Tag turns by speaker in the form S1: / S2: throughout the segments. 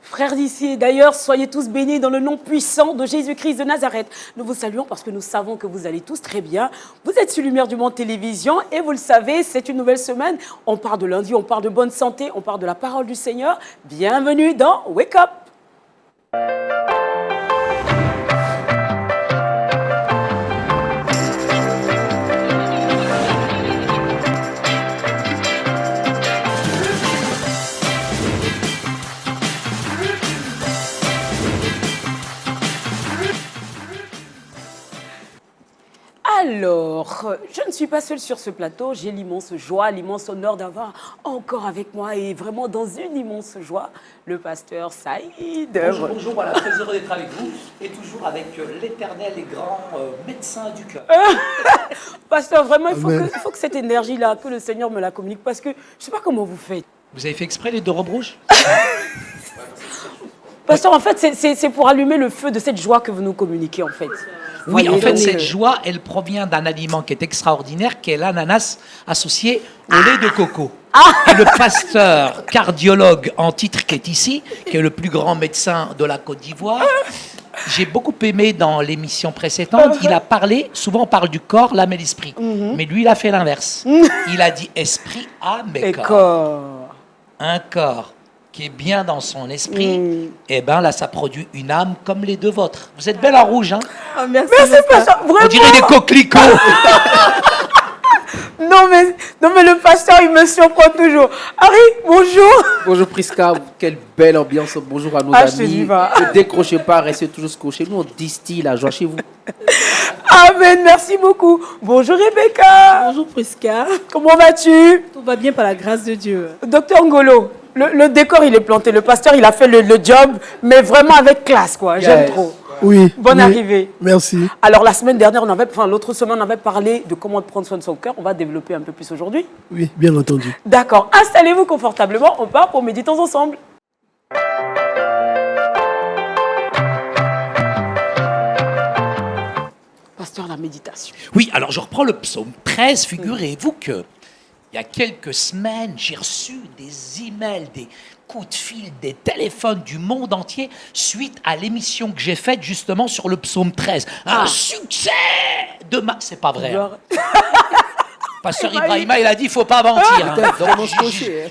S1: Frères d'ici et d'ailleurs, soyez tous bénis dans le nom puissant de Jésus-Christ de Nazareth. Nous vous saluons parce que nous savons que vous allez tous très bien. Vous êtes sur Lumière du Monde Télévision et vous le savez, c'est une nouvelle semaine. On part de lundi, on part de bonne santé, on part de la parole du Seigneur. Bienvenue dans Wake Up! Alors, je ne suis pas seule sur ce plateau. J'ai l'immense joie, l'immense honneur d'avoir encore avec moi et vraiment dans une immense joie, le pasteur Saïd.
S2: Bonjour, voilà, très heureux d'être avec vous et toujours avec l'éternel et grand médecin du cœur.
S1: Pasteur, vraiment, il faut que cette énergie-là, que le Seigneur me la communique parce que je ne sais pas comment vous faites.
S2: Vous avez fait exprès les deux robes rouges?
S1: Pasteur, en fait, c'est pour allumer le feu de cette joie que vous nous communiquez, en fait.
S2: Oui, en fait, cette joie, elle provient d'un aliment qui est extraordinaire, qui est l'ananas associé au lait de coco. Et le pasteur cardiologue en titre qui est ici, qui est le plus grand médecin de la Côte d'Ivoire, j'ai beaucoup aimé dans l'émission précédente, il a parlé, souvent on parle du corps, l'âme et l'esprit. Mais lui, il a fait l'inverse. Il a dit esprit, âme et corps. Un corps qui est bien dans son esprit, et bien là, ça produit une âme comme les deux vôtres. Vous êtes belle en rouge, hein?
S1: Oh, merci pasteur, vraiment.
S2: On dirait des coquelicots.
S1: Non, mais le pasteur, il me surprend toujours. Harry, bonjour.
S3: Bonjour Prisca, quelle belle ambiance. Bonjour à nos amis. Ne décrochez pas, restez toujours scotchés. Nous, on distille la joie chez vous.
S1: Amen, merci beaucoup. Bonjour Rebecca.
S4: Bonjour Prisca.
S1: Comment vas-tu?
S4: Tout va bien par la grâce de Dieu.
S1: Docteur Ngolo, le décor, il est planté. Le pasteur, il a fait le job, mais vraiment avec classe, quoi. J'aime trop.
S5: Oui.
S1: Bonne arrivée.
S5: Merci.
S1: Alors, la semaine dernière, l'autre semaine, on avait parlé de comment prendre soin de son cœur. On va développer un peu plus aujourd'hui.
S5: Oui, bien entendu.
S1: D'accord. Installez-vous confortablement. On part pour méditer ensemble. Pasteur, la méditation.
S2: Oui, alors je reprends le psaume 13. Figurez-vous que il y a quelques semaines, j'ai reçu des emails, des coups de fil, des téléphones du monde entier suite à l'émission que j'ai faite justement sur le psaume 13. Un succès de ma... C'est pas vrai. Hein. Pasteur Ibrahima, il a dit, il ne faut pas mentir. Hein.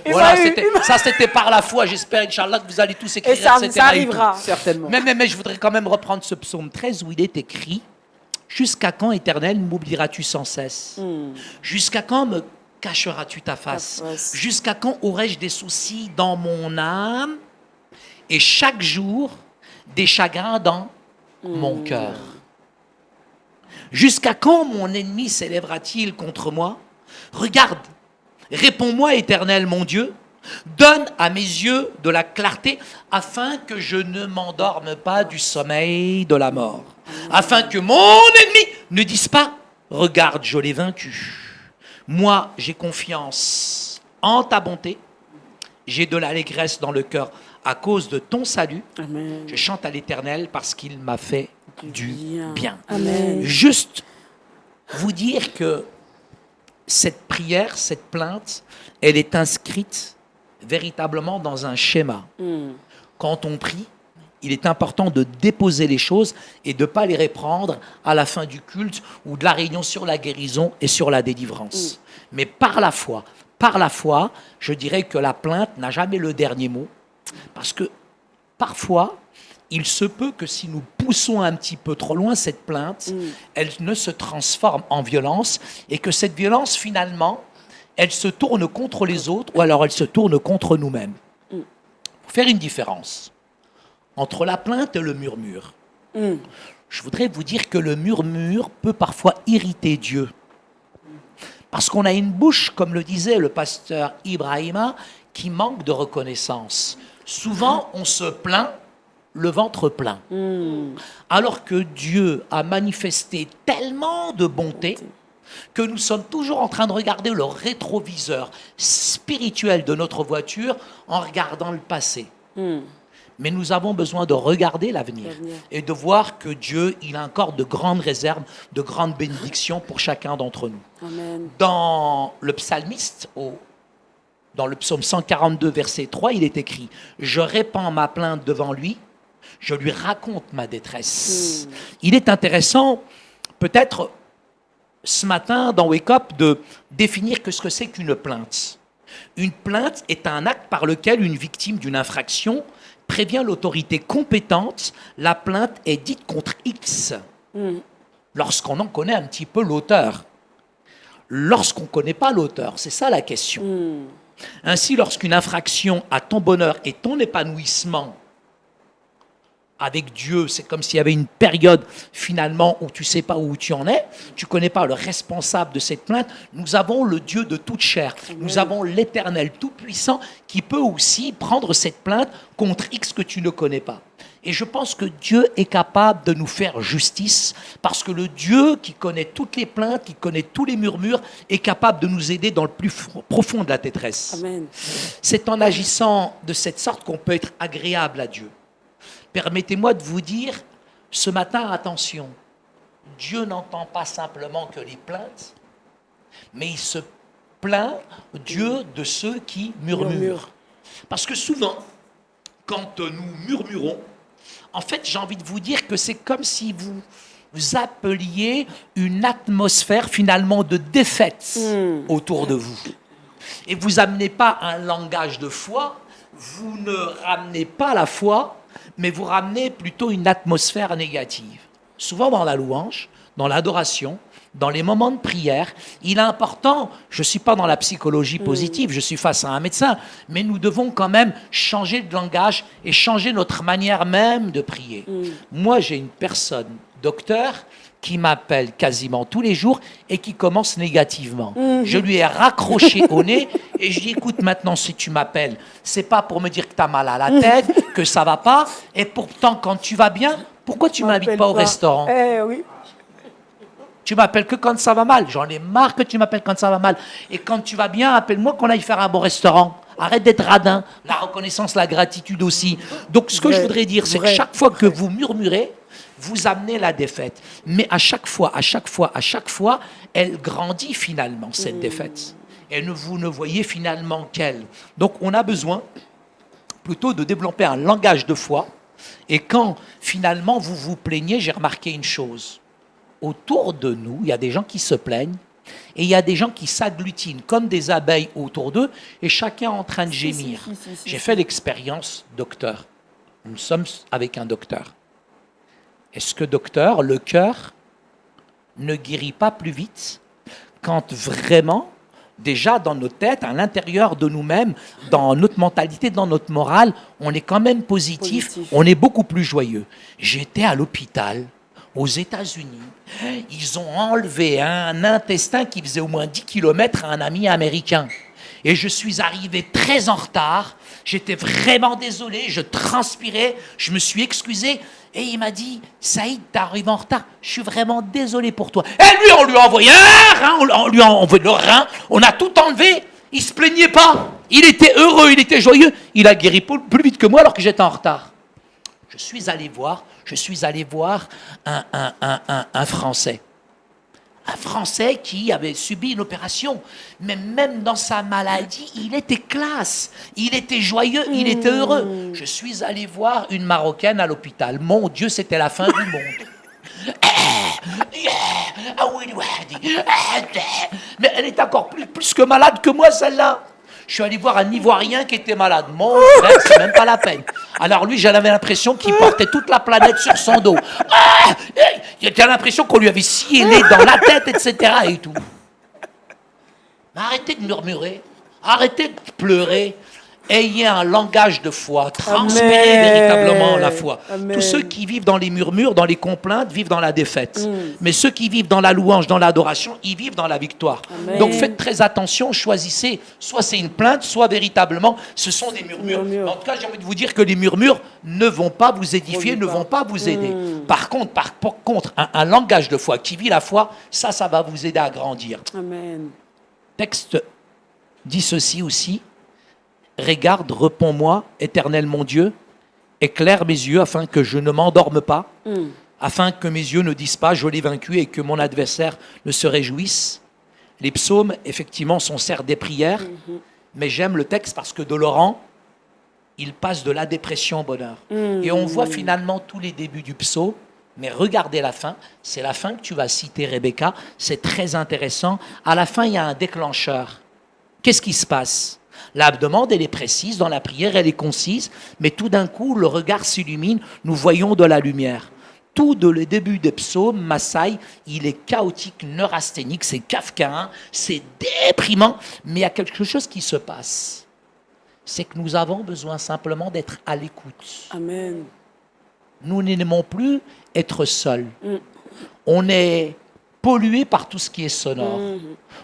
S2: Voilà, c'était par la foi. J'espère, Inch'Allah, que vous allez tous écrire,
S1: et ça arrivera.
S3: Certainement.
S2: Mais je voudrais quand même reprendre ce psaume 13 où il est écrit « Jusqu'à quand, Éternel, m'oublieras-tu sans cesse Jusqu'à quand me cacheras-tu ta face? Jusqu'à quand aurai-je des soucis dans mon âme et chaque jour des chagrins dans mon cœur? Jusqu'à quand mon ennemi s'élèvera-t-il contre moi? Regarde, réponds-moi, Éternel mon Dieu, donne à mes yeux de la clarté afin que je ne m'endorme pas du sommeil de la mort, afin que mon ennemi ne dise pas, regarde, je l'ai vaincu. Moi, j'ai confiance en ta bonté. J'ai de l'allégresse dans le cœur à cause de ton salut.
S1: Amen.
S2: Je chante à l'Éternel parce qu'il m'a fait du bien.
S1: Amen.
S2: Juste vous dire que cette prière, cette plainte, elle est inscrite véritablement dans un schéma. Quand on prie, il est important de déposer les choses et de ne pas les reprendre à la fin du culte ou de la réunion sur la guérison et sur la délivrance. Mais par la foi, je dirais que la plainte n'a jamais le dernier mot. Parce que parfois, il se peut que si nous poussons un petit peu trop loin cette plainte, elle ne se transforme en violence et que cette violence, finalement, elle se tourne contre les autres ou alors elle se tourne contre nous-mêmes. Il faut faire une différence entre la plainte et le murmure. Je voudrais vous dire que le murmure peut parfois irriter Dieu. Parce qu'on a une bouche, comme le disait le pasteur Ibrahima, qui manque de reconnaissance. Souvent, on se plaint le ventre plein. Alors que Dieu a manifesté tellement de bonté que nous sommes toujours en train de regarder le rétroviseur spirituel de notre voiture en regardant le passé. Mais nous avons besoin de regarder l'avenir et de voir que Dieu, il a encore de grandes réserves, de grandes bénédictions pour chacun d'entre nous.
S1: Amen.
S2: Dans le psalmiste, au Dans le psaume 142, verset 3, il est écrit « Je répands ma plainte devant lui, je lui raconte ma détresse. Il est intéressant, peut-être ce matin, dans Wake Up, de définir ce que c'est qu'une plainte. Une plainte est un acte par lequel une victime d'une infraction prévient l'autorité compétente. La plainte est dite contre X. Lorsqu'on en connaît un petit peu l'auteur. Lorsqu'on ne connaît pas l'auteur, c'est ça la question. Ainsi, lorsqu'une infraction à ton bonheur et ton épanouissement avec Dieu, c'est comme s'il y avait une période finalement où tu ne sais pas où tu en es, tu ne connais pas le responsable de cette plainte. Nous avons le Dieu de toute chair, nous avons l'Éternel Tout-Puissant qui peut aussi prendre cette plainte contre X que tu ne connais pas. Et je pense que Dieu est capable de nous faire justice parce que le Dieu qui connaît toutes les plaintes, qui connaît tous les murmures, est capable de nous aider dans le plus profond de la détresse.
S1: Amen.
S2: C'est en agissant de cette sorte qu'on peut être agréable à Dieu. Permettez-moi de vous dire, ce matin, attention, Dieu n'entend pas simplement que les plaintes, mais il se plaint, Dieu, de ceux qui murmurent. Parce que souvent, quand nous murmurons, en fait, j'ai envie de vous dire que c'est comme si vous appeliez une atmosphère finalement de défaite autour de vous. Et vous n'amenez pas un langage de foi, vous ne ramenez pas la foi, mais vous ramenez plutôt une atmosphère négative. Souvent dans la louange, dans l'adoration, dans les moments de prière, il est important, je ne suis pas dans la psychologie positive, je suis face à un médecin, mais nous devons quand même changer de langage et changer notre manière même de prier. Moi, j'ai une personne, docteur, qui m'appelle quasiment tous les jours et qui commence négativement. Je lui ai raccroché au nez et je dis, écoute, maintenant, si tu m'appelles, c'est pas pour me dire que tu as mal à la tête, que ça va pas, et pourtant, quand tu vas bien, pourquoi tu m'invites pas au restaurant ?
S1: Oui.
S2: Tu m'appelles que quand ça va mal. J'en ai marre que tu m'appelles quand ça va mal. Et quand tu vas bien, appelle-moi qu'on aille faire un bon restaurant. Arrête d'être radin. La reconnaissance, la gratitude aussi. Donc, ce que je voudrais dire, c'est que chaque fois que vous murmurez, vous amenez la défaite. Mais à chaque fois, elle grandit finalement, cette défaite. Et vous ne voyez finalement qu'elle. Donc, on a besoin plutôt de développer un langage de foi. Et quand finalement vous vous plaignez, j'ai remarqué une chose. Autour de nous, il y a des gens qui se plaignent et il y a des gens qui s'agglutinent comme des abeilles autour d'eux et chacun en train de gémir. J'ai fait l'expérience docteur. Nous sommes avec un docteur. Est-ce que docteur, le cœur ne guérit pas plus vite quand vraiment, déjà dans nos têtes, à l'intérieur de nous-mêmes, dans notre mentalité, dans notre morale, on est quand même positif. On est beaucoup plus joyeux. J'étais à l'hôpital aux États-Unis, ils ont enlevé un intestin qui faisait au moins 10 km à un ami américain. Et je suis arrivé très en retard, j'étais vraiment désolé, je transpirais, je me suis excusé, et il m'a dit, Saïd, t'arrives en retard, je suis vraiment désolé pour toi. Et lui, on lui a envoyé un rein, on lui a envoyé le rein, on a tout enlevé, il se plaignait pas, il était heureux, il était joyeux, il a guéri plus vite que moi alors que j'étais en retard. Je suis allé voir un Français. Un Français qui avait subi une opération. Mais même dans sa maladie, il était classe. Il était joyeux, il était heureux. Je suis allé voir une Marocaine à l'hôpital. Mon Dieu, c'était la fin du monde. Mais elle est encore plus que malade que moi, celle-là. Je suis allé voir un Ivoirien qui était malade. Mon frère, c'est même pas la peine. Alors lui, j'avais l'impression qu'il portait toute la planète sur son dos. J'avais l'impression qu'on lui avait scié les dans la tête, etc. et tout. Mais arrêtez de murmurer. Arrêtez de pleurer. Ayez un langage de foi. Transpirez véritablement la foi. Amen. Tous ceux qui vivent dans les murmures, dans les complaintes, vivent dans la défaite. Mais ceux qui vivent dans la louange, dans l'adoration, ils vivent dans la victoire. Amen. Donc faites très attention, choisissez. Soit c'est une plainte, soit véritablement, ce sont des murmures. En tout cas, j'ai envie de vous dire que les murmures ne vont pas vous édifier, ne vont pas vous aider. Par contre, un langage de foi qui vit la foi, ça va vous aider à grandir.
S1: Amen.
S2: Texte dit ceci aussi. Regarde, réponds-moi, Éternel mon Dieu, éclaire mes yeux afin que je ne m'endorme pas, afin que mes yeux ne disent pas je l'ai vaincu et que mon adversaire ne se réjouisse. Les psaumes, effectivement, sont certes des prières, Mais j'aime le texte parce que de Laurent, il passe de la dépression au bonheur. Et on voit finalement tous les débuts du psaume. Mais regardez la fin, c'est la fin que tu vas citer, Rebecca, c'est très intéressant. À la fin, il y a un déclencheur. Qu'est-ce qui se passe? La demande, elle est précise, dans la prière, elle est concise, mais tout d'un coup, le regard s'illumine, nous voyons de la lumière. Tout le début des psaumes, Maasai, il est chaotique, neurasthénique, c'est kafkaïen, c'est déprimant, mais il y a quelque chose qui se passe. C'est que nous avons besoin simplement d'être à l'écoute.
S1: Amen.
S2: Nous n'aimons plus être seuls. On est pollué par tout ce qui est sonore.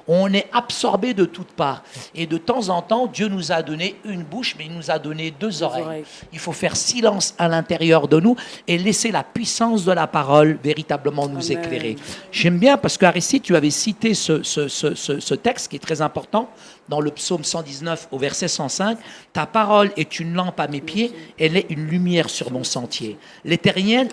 S2: On est absorbé de toutes parts. Et de temps en temps, Dieu nous a donné une bouche, mais il nous a donné deux oreilles. Il faut faire silence à l'intérieur de nous et laisser la puissance de la parole véritablement nous éclairer. J'aime bien parce qu'Aristide, tu avais cité ce texte qui est très important dans le psaume 119 au verset 105. « Ta parole est une lampe à mes pieds, elle est une lumière sur mon sentier. » L'Éternel,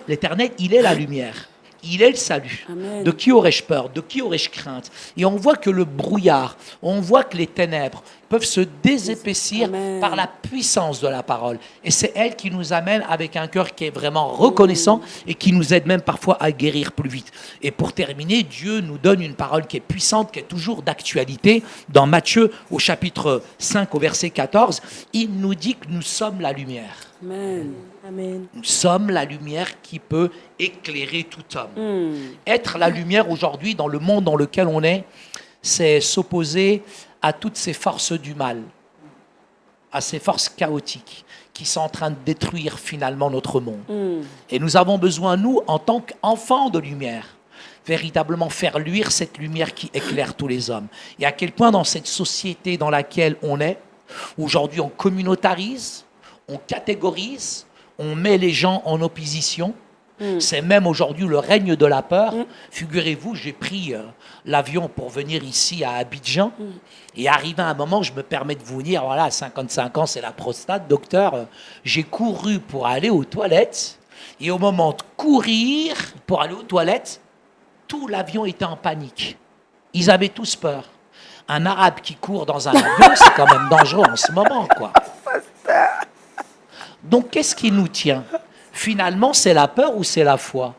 S2: il est la lumière. Il est le salut. Amen. De qui aurais-je peur? De qui aurais-je crainte? Et on voit que le brouillard, on voit que les ténèbres peuvent se désépaissir par la puissance de la parole. Et c'est elle qui nous amène avec un cœur qui est vraiment reconnaissant et qui nous aide même parfois à guérir plus vite. Et pour terminer, Dieu nous donne une parole qui est puissante, qui est toujours d'actualité. Dans Matthieu, au chapitre 5, au verset 14, il nous dit que nous sommes la lumière.
S1: Amen. Amen.
S2: Nous sommes la lumière qui peut éclairer tout homme. Être la lumière aujourd'hui dans le monde dans lequel on est, c'est s'opposer à toutes ces forces du mal, à ces forces chaotiques qui sont en train de détruire finalement notre monde. Et nous avons besoin, nous, en tant qu'enfants de lumière, véritablement faire luire cette lumière qui éclaire tous les hommes. Et à quel point dans cette société dans laquelle on est, aujourd'hui on communautarise, on catégorise, on met les gens en opposition. C'est même aujourd'hui le règne de la peur. Figurez-vous, j'ai pris l'avion pour venir ici à Abidjan et arrivé à un moment, je me permets de vous dire, voilà, à 55 ans, c'est la prostate, docteur. J'ai couru pour aller aux toilettes et au moment de courir pour aller aux toilettes, tout l'avion était en panique. Ils avaient tous peur. Un arabe qui court dans un avion, c'est quand même dangereux en ce moment, quoi. Donc, qu'est-ce qui nous tient? Finalement, c'est la peur ou c'est la foi?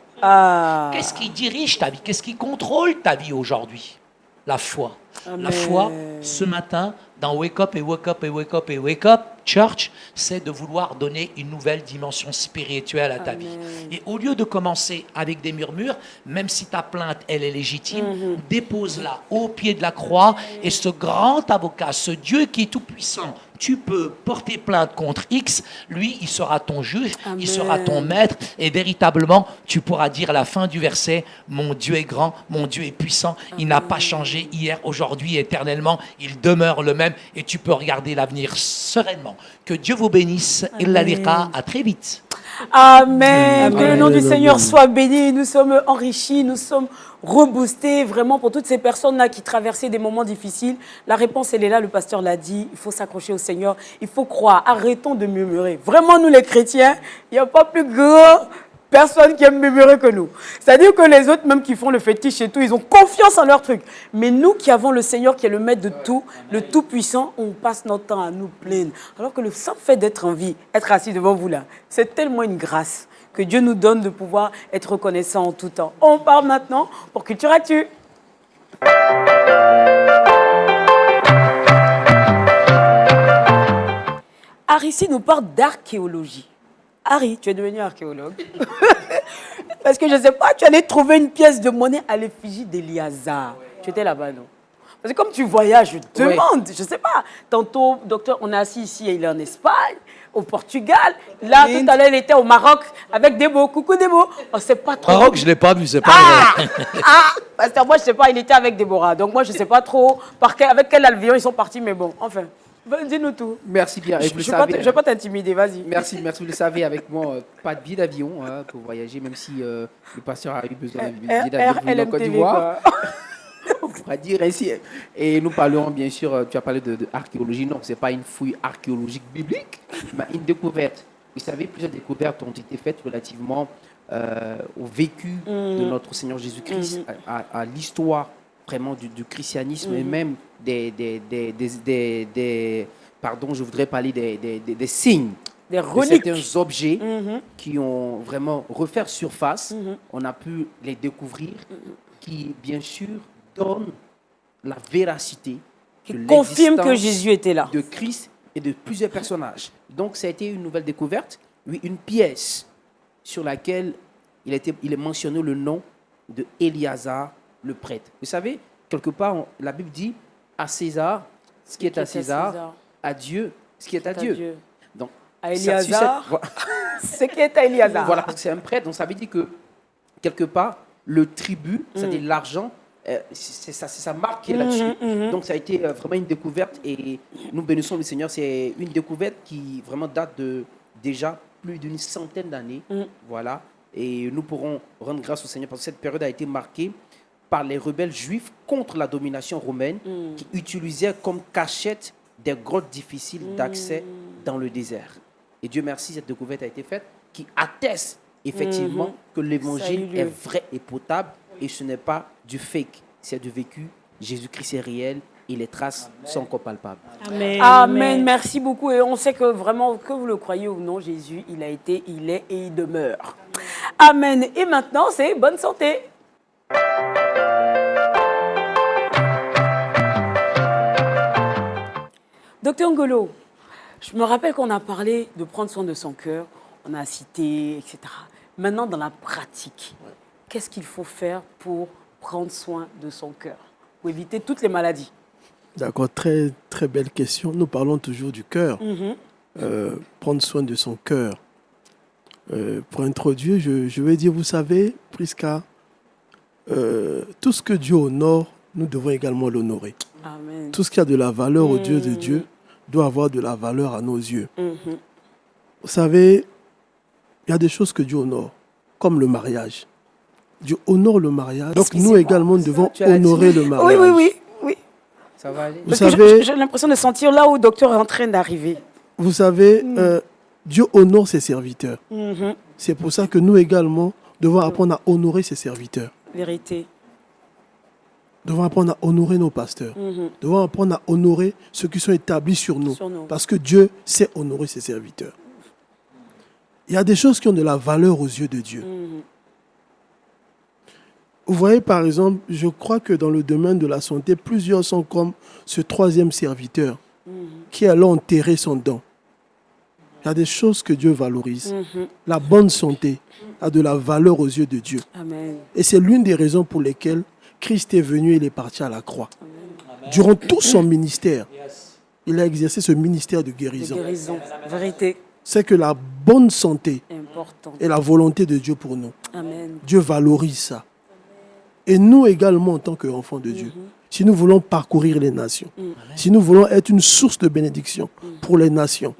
S2: Qu'est-ce qui dirige ta vie? Qu'est-ce qui contrôle ta vie aujourd'hui? La foi. Amen. La foi, ce matin, dans Wake Up et Wake Up et Wake Up et Wake Up Church, c'est de vouloir donner une nouvelle dimension spirituelle à ta vie. Et au lieu de commencer avec des murmures, même si ta plainte, elle est légitime, dépose-la au pied de la croix et ce grand avocat, ce Dieu qui est tout puissant, tu peux porter plainte contre X, lui, il sera ton juge, il sera ton maître, et véritablement, tu pourras dire à la fin du verset, mon Dieu est grand, mon Dieu est puissant, il n'a pas changé hier, aujourd'hui, éternellement, il demeure le même, et tu peux regarder l'avenir sereinement. Que Dieu vous bénisse, et l'alira, à très vite.
S1: Amen. Que le nom du Seigneur soit béni. Nous sommes enrichis, nous sommes reboostés vraiment pour toutes ces personnes-là qui traversaient des moments difficiles. La réponse, elle est là, le pasteur l'a dit. Il faut s'accrocher au Seigneur, il faut croire. Arrêtons de murmurer. Vraiment, nous les chrétiens, il n'y a pas plus grand personne qui aime murmurer que nous. C'est-à-dire que les autres, même qui font le fétiche et tout, ils ont confiance en leur truc. Mais nous qui avons le Seigneur qui est le maître de tout, le Tout-Puissant, on passe notre temps à nous plaindre. Alors que le simple fait d'être en vie, être assis devant vous là, c'est tellement une grâce que Dieu nous donne de pouvoir être reconnaissant en tout temps. On part maintenant pour Culture Actu. Harry ici nous parle d'archéologie. Harry, tu es devenu archéologue. Parce que je ne sais pas, tu allais trouver une pièce de monnaie à l'effigie d'Eliazar. Tu étais là-bas, non? Parce que comme tu voyages, je te demande, je ne sais pas. Tantôt, docteur, on est assis ici et il est en Espagne, au Portugal. Là, tout à l'heure, il était au Maroc avec Debo. Coucou Debo. On ne sait pas trop.
S2: Maroc, je ne l'ai pas vu, c'est pas vrai.
S1: Parce que moi, je ne sais pas, il était avec Déborah. Donc moi, je ne sais pas trop avec quel avion ils sont partis, mais bon, enfin. Dis-nous tout.
S3: Merci bien.
S1: Je ne vais pas t'intimider, vas-y.
S3: Merci. Vous le savez, avec moi, pas de billet d'avion pour voyager, même si le pasteur a eu besoin d'un billet d'avion pour Côte d'Ivoire. On pourra dire ainsi. Et nous parlerons, bien sûr, tu as parlé d'archéologie. Non, ce n'est pas une fouille archéologique biblique, mais une découverte. Vous savez, plusieurs découvertes ont été faites relativement au vécu de notre Seigneur Jésus-Christ, à l'histoire vraiment du christianisme et même pardon, je voudrais parler des signes,
S1: des
S3: de
S1: reliques,
S3: certains objets qui ont vraiment refait surface. On a pu les découvrir, qui bien sûr donnent la véracité
S1: qui
S3: de
S1: confirment que
S3: l'existence
S1: Jésus était là.
S3: de Christ et de plusieurs personnages. Donc ça a été une nouvelle découverte, oui, une pièce sur laquelle il est mentionné le nom de Éliazar le prêtre. Vous savez, quelque part, la Bible dit à César ce qui est à César, à Dieu ce qui est à Dieu. Donc,
S1: à Éliazar, ce qui est à Éliazar.
S3: Voilà, parce que c'est un prêtre, donc ça veut dire que quelque part, le tribut, c'est-à-dire l'argent, c'est sa marque qui est là-dessus. Donc ça a été vraiment une découverte et nous bénissons le Seigneur. C'est une découverte qui vraiment date de déjà plus d'une centaine d'années. Voilà. Et nous pourrons rendre grâce au Seigneur parce que cette période a été marquée par les rebelles juifs contre la domination romaine qui utilisaient comme cachette des grottes difficiles d'accès dans le désert. Et Dieu merci, cette découverte a été faite qui atteste effectivement que l'évangile est vrai et potable et ce n'est pas du fake, c'est du vécu. Jésus-Christ est réel et les traces sont encore palpables.
S1: Amen. Amen. Merci beaucoup. Et on sait que vraiment, que vous le croyez ou non, Jésus, il a été, il est et il demeure. Amen. Et maintenant, c'est bonne santé. Docteur Ngolo, je me rappelle qu'on a parlé de prendre soin de son cœur, on a cité, etc. Maintenant, dans la pratique, qu'est-ce qu'il faut faire pour prendre soin de son cœur, pour éviter toutes les maladies?
S5: D'accord, très, très belle question. Nous parlons toujours du cœur. Prendre soin de son cœur. Pour introduire, je vais dire, vous savez, Prisca, tout ce que Dieu honore, nous devons également l'honorer.
S1: Amen.
S5: Tout ce qui a de la valeur aux yeux de Dieu doit avoir de la valeur à nos yeux. Vous savez, il y a des choses que Dieu honore, comme le mariage. Dieu honore le mariage. Donc nous également, nous devons honorer le mariage.
S1: Oui.
S3: Ça va aller?
S5: Vous savez,
S1: j'ai l'impression de sentir là où le docteur est en train d'arriver.
S5: Vous savez, Dieu honore ses serviteurs. C'est pour ça que nous également devons apprendre à honorer ses serviteurs.
S1: Vérité.
S5: Devons apprendre à honorer nos pasteurs. Devons apprendre à honorer ceux qui sont établis sur nous. Parce que Dieu sait honorer ses serviteurs. Il y a des choses qui ont de la valeur aux yeux de Dieu. Vous voyez, par exemple, je crois que dans le domaine de la santé, plusieurs sont comme ce troisième serviteur qui est allé enterrer son don. Il y a des choses que Dieu valorise. La bonne santé a de la valeur aux yeux de Dieu.
S1: Amen.
S5: Et c'est l'une des raisons pour lesquelles Christ est venu et il est parti à la croix. Amen. Durant tout son ministère, il a exercé ce ministère de guérison.
S1: De guérison, vérité.
S5: C'est que la bonne santé
S1: est
S5: la volonté de Dieu pour nous.
S1: Amen.
S5: Dieu valorise ça. Et nous également, en tant qu'enfants de Dieu, si nous voulons parcourir les nations, si nous voulons être une source de bénédiction pour les nations,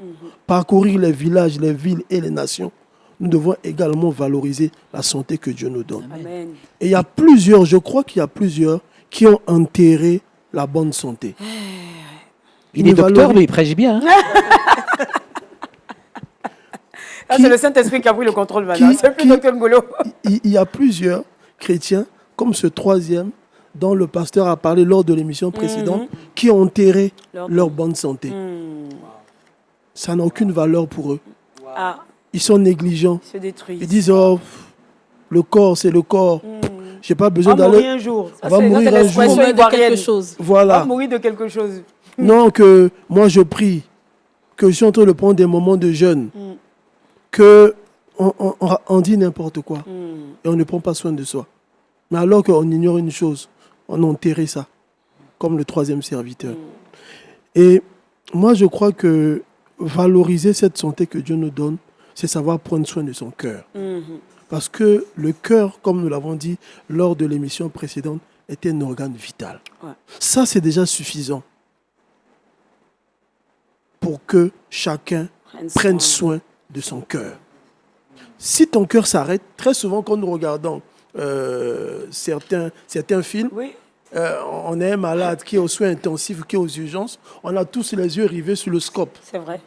S5: parcourir les villages, les villes et les nations, nous devons également valoriser la santé que Dieu nous donne.
S1: Amen.
S5: Et il y a plusieurs, je crois qu'il y a plusieurs qui ont enterré la bonne santé.
S2: Il est docteur, lui, il prêche bien.
S1: C'est le Saint-Esprit qui a pris le contrôle maintenant. C'est plus docteur Ngolo.
S5: Il y a plusieurs chrétiens, comme ce troisième, dont le pasteur a parlé lors de l'émission précédente, qui ont enterré leur bonne santé. Ça n'a aucune valeur pour eux. Ils sont négligents.
S1: Ils se détruisent.
S5: Ils disent, oh, le corps, c'est le corps. J'ai pas besoin d'aller.
S1: Mourir un jour.
S5: On va mourir un jour.
S4: De quelque chose.
S5: Voilà.
S1: On va mourir de quelque chose.
S5: Non, que moi je prie, que je suis en train de prendre des moments de jeûne, que on dit n'importe quoi et on ne prend pas soin de soi. Mais alors qu'on ignore une chose, on a enterré ça, comme le troisième serviteur. Et moi je crois que valoriser cette santé que Dieu nous donne, c'est savoir prendre soin de son cœur. Parce que le cœur, comme nous l'avons dit lors de l'émission précédente, est un organe vital. Ça, c'est déjà suffisant pour que chacun prenne soin de son cœur. Si ton cœur s'arrête, très souvent quand nous regardons certains films, on a un malade qui est aux soins intensifs, qui est aux urgences, on a tous les yeux rivés sur le scope.
S1: C'est vrai.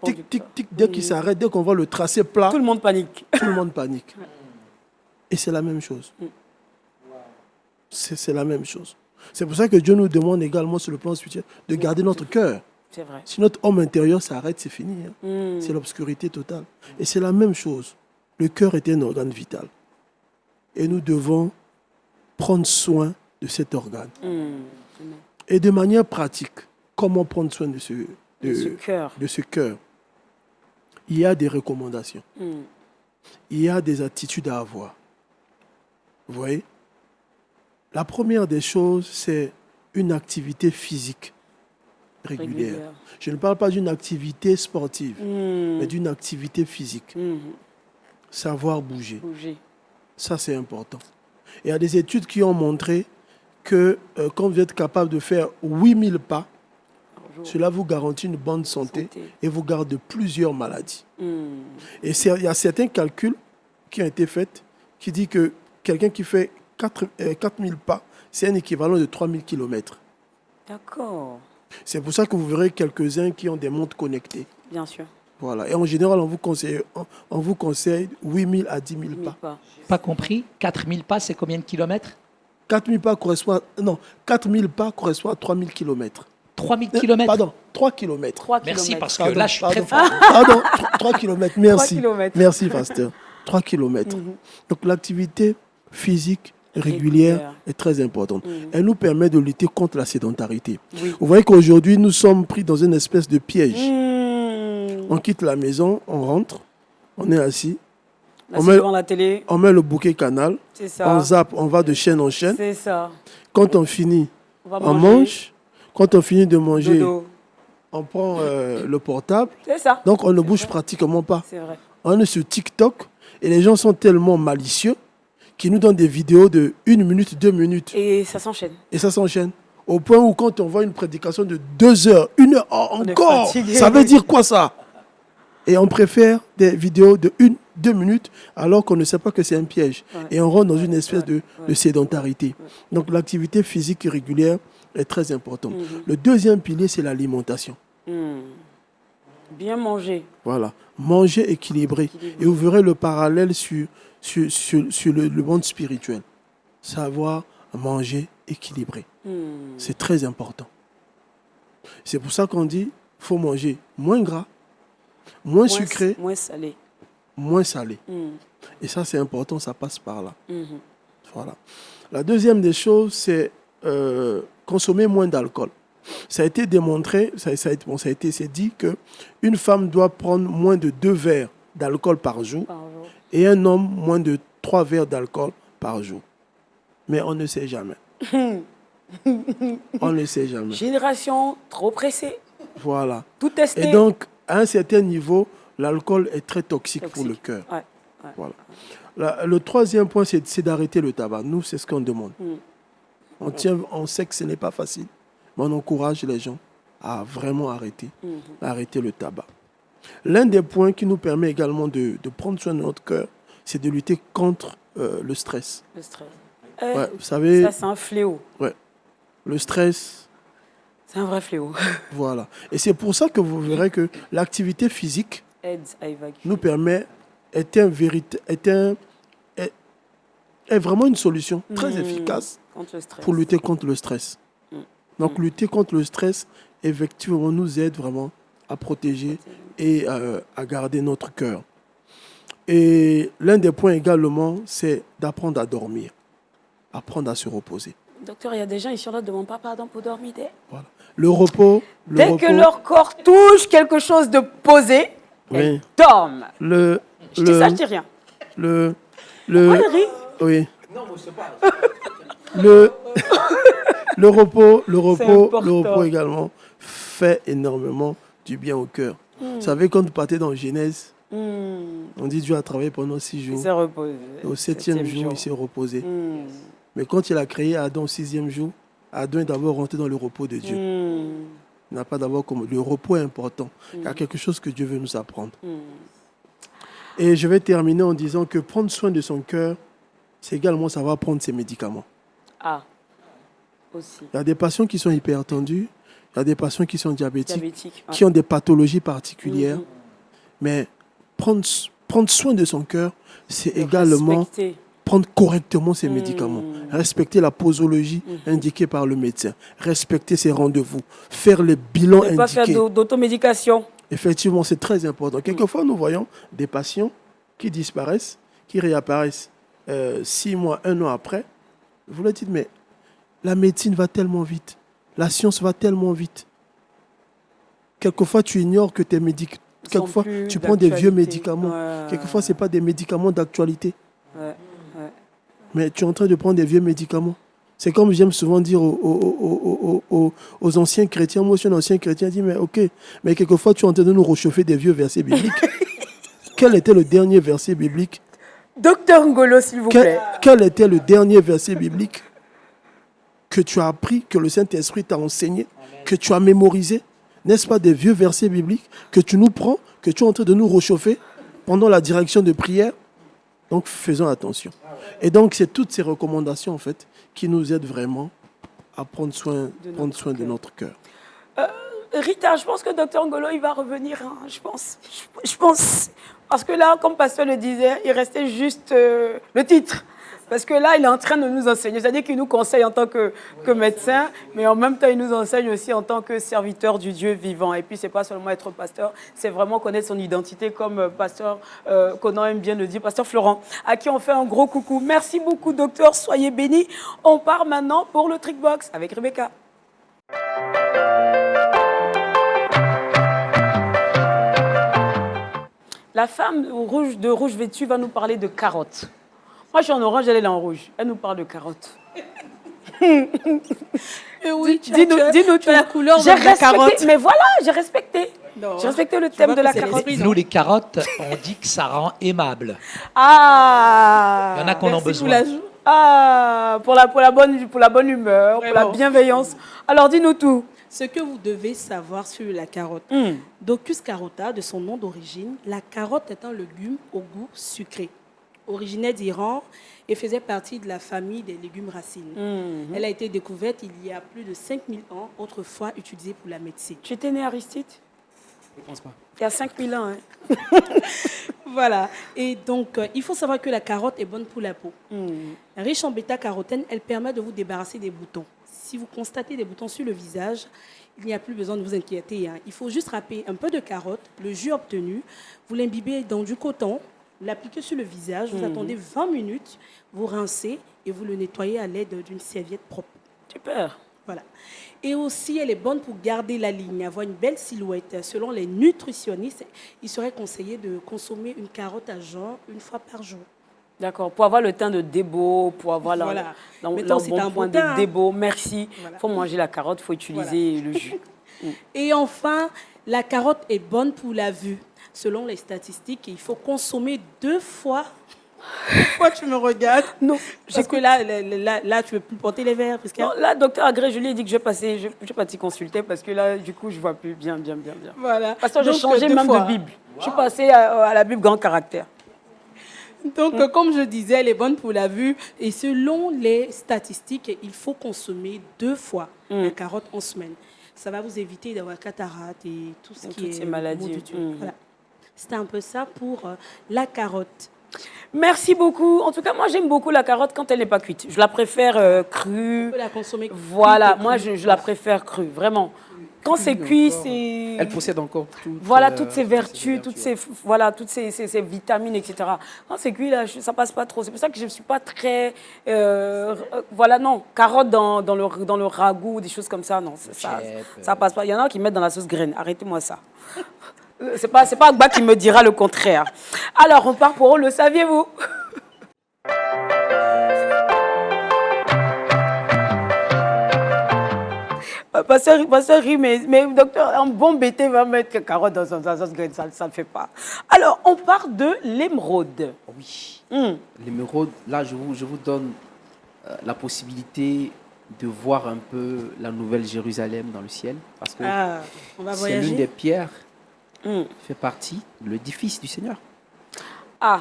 S5: Tic, tic, tic, dès qu'il s'arrête, dès qu'on voit le tracé plat,
S1: tout le monde panique.
S5: Tout le monde panique. Et c'est la même chose. C'est la même chose. C'est pour ça que Dieu nous demande également sur le plan spirituel de garder notre cœur.
S1: C'est vrai.
S5: Si notre homme intérieur s'arrête, c'est fini. Hein. C'est l'obscurité totale. Et c'est la même chose. Le cœur est un organe vital. Et nous devons prendre soin de cet organe. Et de manière pratique, comment prendre soin de ce cœur? Il y a des recommandations. Il y a des attitudes à avoir. Vous voyez? La première des choses, c'est une activité physique régulière. Je ne parle pas d'une activité sportive, mais d'une activité physique. Savoir bouger. Ça, c'est important. Il y a des études qui ont montré que quand vous êtes capable de faire 8000 pas, cela vous garantit une bonne santé et vous garde de plusieurs maladies. Et il y a certains calculs qui ont été faits qui disent que quelqu'un qui fait 4000 pas, c'est un équivalent de 3000 km.
S1: D'accord.
S5: C'est pour ça que vous verrez quelques-uns qui ont des montres connectées.
S1: Bien sûr.
S5: Voilà. Et en général, on vous conseille 8000 à 10 000 pas.
S2: Pas compris. 4000 pas, c'est combien de kilomètres?
S5: 4000 pas correspond à 3000 km.
S2: 3000 km.
S5: Pardon, 3 km.
S2: Merci, parce que là, je suis très fort.
S5: Pardon, 3 km, merci.
S1: 3 kilomètres.
S5: Merci, pasteur. 3 km. Donc, l'activité physique régulière est très importante. Elle nous permet de lutter contre la sédentarité.
S1: Oui.
S5: Vous voyez qu'aujourd'hui, nous sommes pris dans une espèce de piège. On quitte la maison, on rentre, on est assis.
S1: Devant la télé.
S5: On met le bouquet canal.
S1: C'est ça.
S5: On zappe, on va de chaîne en chaîne.
S1: C'est ça.
S5: Quand on finit, on mange. Quand on finit de manger,
S1: dodo.
S5: On prend le portable.
S1: C'est ça.
S5: Donc, on ne bouge pratiquement pas.
S1: C'est vrai.
S5: On est sur TikTok et les gens sont tellement malicieux qu'ils nous donnent des vidéos de 1 minute, 2 minutes.
S1: Et ça s'enchaîne.
S5: Et ça s'enchaîne. Au point où quand on voit une prédication de 2 heures, 1 heure, encore, ça veut dire quoi ça? Et on préfère des vidéos de 1, 2 minutes alors qu'on ne sait pas que c'est un piège. Ouais. Et on rentre dans une espèce de sédentarité. Ouais. Donc l'activité physique régulière est très importante. Le deuxième pilier, c'est l'alimentation.
S1: Bien manger.
S5: Voilà. Manger équilibré. Et vous verrez le parallèle sur le monde spirituel. Savoir manger équilibré. C'est très important. C'est pour ça qu'on dit qu'il faut manger moins gras, moins sucré, moins salé. Et ça, c'est important, ça passe par là. Voilà. La deuxième des choses, c'est consommer moins d'alcool. Ça a été démontré, c'est dit qu'une femme doit prendre moins de 2 verres d'alcool par jour et un homme moins de 3 verres d'alcool par jour. Mais on ne sait jamais. On ne sait jamais.
S1: Génération trop pressée.
S5: Voilà.
S1: Tout testé.
S5: Et donc, à un certain niveau, l'alcool est très toxique pour le cœur. Ouais. Voilà. Le troisième point, c'est d'arrêter le tabac. Nous, c'est ce qu'on demande. On sait que ce n'est pas facile, mais on encourage les gens à vraiment arrêter le tabac. L'un des points qui nous permet également de prendre soin de notre cœur, c'est de lutter contre le stress.
S1: Le stress.
S5: Vous savez,
S1: ça, c'est un fléau.
S5: Ouais. Le stress.
S1: C'est un vrai fléau.
S5: Voilà. Et c'est pour ça que vous verrez que l'activité physique nous permet, est vraiment une solution très efficace pour lutter contre le stress. Donc, lutter contre le stress, effectivement, nous aide vraiment à protéger et à garder notre cœur. Et l'un des points également, c'est d'apprendre à dormir, apprendre à se reposer.
S1: Docteur, il y a des gens, ils sont là, ne demandent pas pardon pour dormir.
S5: Voilà. Le repos.
S1: Dès que leur corps touche quelque chose de posé, ils dorment. Je dis ça, je dis rien. Pourquoi il rit?
S5: Oui. Non, moi, je sais pas. Le repos également fait énormément du bien au cœur. Vous savez, quand vous partez dans Genèse, on dit Dieu a travaillé pendant 6 jours.
S1: Il s'est reposé.
S5: Au 7e jour, il s'est reposé. Mais quand il a créé Adam au 6e jour, Adam est d'abord rentré dans le repos de Dieu. Il n'a pas d'abord comme le repos est important. Il y a quelque chose que Dieu veut nous apprendre. Et je vais terminer en disant que prendre soin de son cœur, c'est également savoir prendre ses médicaments.
S1: Ah, aussi.
S5: Il y a des patients qui sont hypertendus, il y a des patients qui sont diabétiques qui ont des pathologies particulières. Mais prendre soin de son cœur, c'est également prendre correctement ses médicaments, respecter la posologie indiquée par le médecin, respecter ses rendez-vous, faire les bilans
S1: Ne pas faire
S5: indiqués.
S1: d'automédication.
S5: Effectivement, c'est très important. Quelquefois, nous voyons des patients qui disparaissent, qui réapparaissent 6 mois, 1 an après. Vous leur dites, mais la médecine va tellement vite, la science va tellement vite. Quelquefois, tu ignores que tes médicaments... Quelquefois, tu prends des vieux médicaments. Quelquefois, ce n'est pas des médicaments d'actualité. Mais tu es en train de prendre des vieux médicaments. C'est comme j'aime souvent dire aux anciens chrétiens. Moi, je suis un ancien chrétien. Je dis, mais ok, mais quelquefois, tu es en train de nous réchauffer des vieux versets bibliques. Quel était le dernier verset biblique?
S1: Docteur Ngolo, s'il vous plaît.
S5: Quel était le dernier verset biblique que tu as appris, que le Saint-Esprit t'a enseigné, que tu as mémorisé? N'est-ce pas des vieux versets bibliques que tu nous prends, que tu es en train de nous réchauffer pendant la direction de prière? Donc, faisons attention. Et donc, c'est toutes ces recommandations, en fait, qui nous aident vraiment à prendre soin de notre cœur.
S1: Rita, je pense que Dr Ngolo, il va revenir. Hein, je pense. Parce que là, comme Pasteur le disait, il restait juste le titre. Parce que là, il est en train de nous enseigner. C'est-à-dire qu'il nous conseille en tant que médecin, mais en même temps, il nous enseigne aussi en tant que serviteur du Dieu vivant. Et puis, ce n'est pas seulement être pasteur, c'est vraiment connaître son identité, comme pasteur Conan aime bien le dire, pasteur Florent, à qui on fait un gros coucou. Merci beaucoup, docteur. Soyez bénis. On part maintenant pour le Trickbox avec Rebecca. La femme de rouge vêtue va nous parler de carottes. Moi, je suis en orange, elle est là en rouge. Elle nous parle de carottes.
S4: Oui,
S1: dis-nous
S4: la couleur de
S1: la
S4: la carotte.
S1: Mais voilà, j'ai respecté. J'ai respecté le thème de la carotte.
S2: Nous, les carottes, on dit que ça rend aimable.
S1: Ah.
S2: Il y en a qu'on en a besoin.
S1: Pour la bonne humeur, vraiment. Pour la bienveillance. Alors, dis-nous tout.
S4: Ce que vous devez savoir sur la carotte. Docus carota, de son nom d'origine, la carotte est un légume au goût sucré. Originaire d'Iran et faisait partie de la famille des légumes racines. Elle a été découverte il y a plus de 5000 ans, autrefois utilisée pour la médecine.
S1: Tu étais né Aristide?
S3: Je ne pense pas.
S1: Il y a 5000 ans. Hein.
S4: Voilà. Et donc, il faut savoir que la carotte est bonne pour la peau. Riche en bêta-carotène, elle permet de vous débarrasser des boutons. Si vous constatez des boutons sur le visage, il n'y a plus besoin de vous inquiéter. Hein. Il faut juste râper un peu de carotte, le jus obtenu, vous l'imbibez dans du coton, l'appliquez sur le visage, vous attendez 20 minutes, vous rincez et vous le nettoyez à l'aide d'une serviette propre.
S1: Super.
S4: Voilà. Et aussi, elle est bonne pour garder la ligne, avoir une belle silhouette. Selon les nutritionnistes, il serait conseillé de consommer une carotte à jeun 1 fois par jour.
S1: D'accord, pour avoir le teint de débo, pour avoir le bon point de débo. Merci. Il faut manger la carotte, il faut utiliser le jus.
S4: Et enfin, la carotte est bonne pour la vue. Selon les statistiques, il faut consommer 2 fois. Pourquoi tu me regardes?
S1: Non,
S4: parce que là, tu ne veux plus porter les verres.
S1: Non, là, docteur Agré, je lui ai dit que je vais pas t'y consulter parce que là, du coup, je ne vois plus bien.
S4: Voilà.
S1: Parce que j'ai changé même de Bible. Wow. Je suis passée à la Bible grand caractère.
S4: Donc, comme je disais, elle est bonne pour la vue. Et selon les statistiques, il faut consommer 2 fois la carotte en semaine. Ça va vous éviter d'avoir cataracte et tout ce qui est
S1: ces maladies.
S4: Voilà. C'était un peu ça pour la carotte.
S1: Merci beaucoup. En tout cas, moi, j'aime beaucoup la carotte quand elle n'est pas cuite. Je la préfère crue.
S4: On peut la consommer crue.
S1: Voilà, moi, je la préfère crue, vraiment. Quand c'est cuit, c'est...
S3: Elle possède encore
S1: toutes ses vertus, toutes ces vitamines, etc. Quand c'est cuit, là, ça passe pas trop. C'est pour ça que je ne suis pas très... carotte dans le ragoût, des choses comme ça, non. Ça passe pas. Il y en a qui mettent dans la sauce graine. Arrêtez-moi ça. C'est pas Agba qui me dira le contraire. Alors, on part pour le saviez-vous? Pasteur rit, mais docteur, un bon BT va mettre carotte dans sa sauce graine, ça ne le fait pas. Alors, on part de l'émeraude.
S3: Oui. L'émeraude, là, je vous donne la possibilité de voir un peu la nouvelle Jérusalem dans le ciel, parce que c'est l'une des pierres qui fait partie de l'édifice du Seigneur.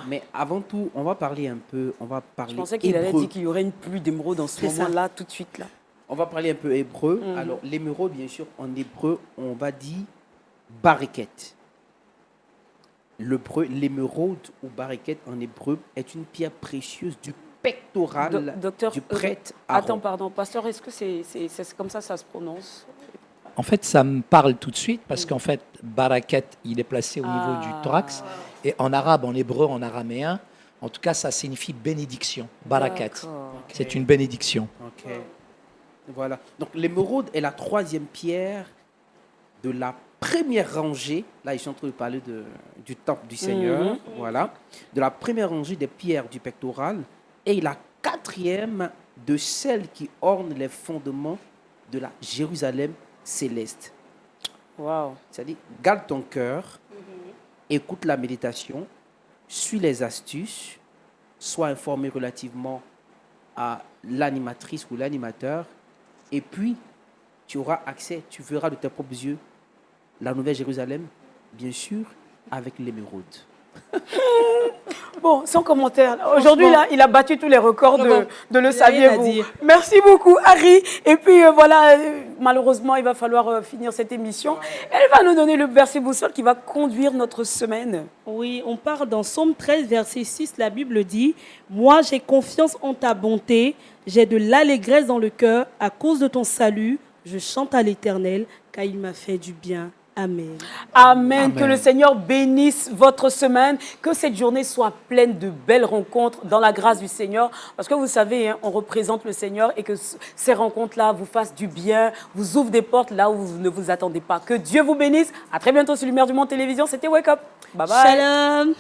S3: Mais avant tout, on va parler un peu,
S1: Je pensais qu'il allait dire qu'il y aurait une pluie d'émeraude dans ce moment-là, tout de suite là.
S3: On va parler un peu hébreu. Alors, l'émeraude, bien sûr, en hébreu, on va dire bareket. L'émeraude ou bareket en hébreu est une pierre précieuse du pectoral
S1: Docteur,
S3: du prêtre Aaron.
S1: attends, pardon, pasteur, est-ce que c'est comme ça se prononce?
S2: En fait, ça me parle tout de suite parce qu'en fait, barakat, il est placé au niveau du thorax. Et en arabe, en hébreu, en araméen, en tout cas, ça signifie bénédiction. Barakat. C'est une bénédiction.
S3: Ok. Voilà. Donc, l'émeraude est la 3e pierre de la première rangée. Là, ils sont en train de parler du temple du Seigneur. Voilà. De la première rangée des pierres du pectoral. Et la 4e de celles qui ornent les fondements de la Jérusalem céleste.
S1: Wow.
S3: C'est-à-dire, garde ton cœur, écoute la méditation, suis les astuces, sois informé relativement à l'animatrice ou l'animateur, et puis tu auras accès, tu verras de tes propres yeux la Nouvelle Jérusalem, bien sûr, avec l'émeraude.
S1: Bon, sans commentaire. Aujourd'hui, là, il a battu tous les records de le saviez-vous.
S4: dire.
S1: Merci beaucoup, Harry. Et puis, voilà, malheureusement, il va falloir finir cette émission. Elle va nous donner le verset boussole qui va conduire notre semaine.
S4: Oui, on part dans Psaume 13, verset 6. La Bible dit « Moi, j'ai confiance en ta bonté, j'ai de l'allégresse dans le cœur. À cause de ton salut, je chante à l'Éternel, car il m'a fait du bien. » Amen.
S1: Amen. Que le Seigneur bénisse votre semaine. Que cette journée soit pleine de belles rencontres dans la grâce du Seigneur. Parce que vous savez, hein, on représente le Seigneur et que ces rencontres-là vous fassent du bien, vous ouvrent des portes là où vous ne vous attendez pas. Que Dieu vous bénisse. À très bientôt sur Lumière du Monde Télévision. C'était Wake Up. Bye bye.
S4: Shalom.